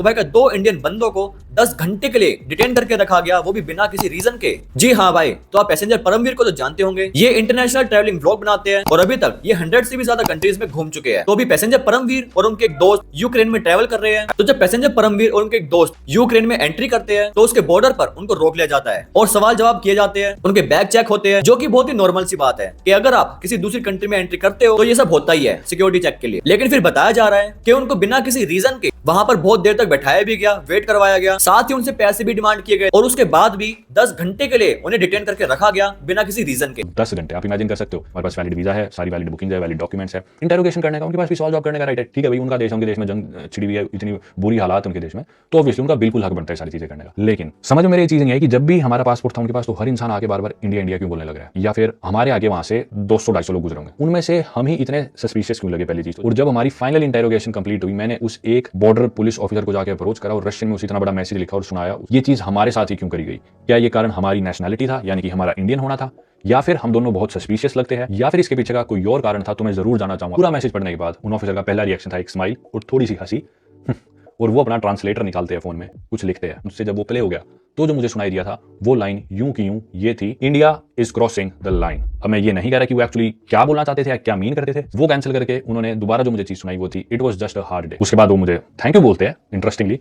तो भाई 2 इंडियन बंदों को 10 घंटे के लिए डिटेन करके रखा गया, वो भी बिना किसी रीजन के। जी हाँ भाई, तो आप पैसेंजर परमवीर को तो जानते होंगे, ये इंटरनेशनल ट्रैवलिंग व्लॉग बनाते हैं और अभी तक ये 100 से भी ज्यादा कंट्रीज में घूम चुके हैं। तो अभी पैसेंजर परमवीर और उनके एक दोस्त यूक्रेन में ट्रैवल कर रहे हैं। तो जब पैसेंजर परमवीर और उनके एक दोस्त यूक्रेन में एंट्री करते हैं तो उसके बॉर्डर पर उनको रोक लिया जाता है और सवाल जवाब किए जाते हैं, उनके बैग चेक होते हैं, जो कि बहुत ही नॉर्मल सी बात है कि अगर आप किसी दूसरी कंट्री में एंट्री करते हो तो ये सब होता ही है सिक्योरिटी चेक के लिए। लेकिन फिर बताया जा रहा है कि उनको बिना किसी रीजन के वहां पर बहुत देर तक बैठाया भी गया, वेट करवाया गया, साथ ही उनसे पैसे भी डिमांड किए गए और उसके बाद भी 10 घंटे के लिए उन्हें डिटेन करके रखा गया बिना किसी रीजन के। 10 घंटे आप इमेजिन कर सकते हो। हमारे पास वैलिड वीजा है, सारी वैलिड बुकिंग है, वैलिड डॉक्यूमेंट्स है, इंटरोगेशन करने का उनके पास भी सवाल जवाब करने का राइट है। ठीक है भाई, उनका देश, उनके देश में जंग छिड़ी हुई है, इतनी बुरी हालात उनके देश में, तो ऑब्वियसली उनका बिल्कुल हक बनता है सारी चीजें करने का। लेकिन समझ में मेरी चीज नहीं है कि जब भी हमारा पासपोर्ट था उनके पास, तो हर इंसान आके बार बार इंडिया इंडिया क्यों बोलने लग रहा है, या फिर हमारे आगे वहां से 200-250 लोग गुजरे होंगे, उनमें से हम ही इतने सस्पिशियस क्यों लगे पहली चीज। और जब हमारी फाइनल इंटरोगेशन कंप्लीट हुई, मैंने उस एक बॉर्डर पुलिस ऑफिसर को जाकर अप्रोच करा और रशियन में उसी इतना बड़ा मैसेज लिखा और सुनाया, ये चीज हमारे साथ ही क्यों करी गई। क्या ये कारण हमारी नेशनैलिटी था, यानी कि हमारा इंडियन होना था, या फिर हम दोनों बहुत सस्पिशियस लगते हैं, या फिर इसके पीछे का कोई और कारण था, तो मैं जरूर जानना चाहूंगा। पूरा मैसेज पढ़ने के बाद उन ऑफिसर का पहला रिएक्शन था एक स्माइल और थोड़ी सी हंसी और वो अपना ट्रांसलेटर निकालते हैं, फोन में कुछ लिखते हैं। उससे जब वो प्ले हो गया तो जो मुझे सुनाई दिया था वो लाइन यूं की यूं ये थी, India is crossing the line. अब मैं ये नहीं कह रहा कि वो एक्चुअली क्या बोलना चाहते थे या क्या मीन करते थे, वो कैंसिल करके उन्होंने दोबारा जो मुझे चीज सुनाई वो थी, it was just a hard day. उसके बाद वो मुझे थैंक यू बोलते हैं इंटरेस्टिंगली,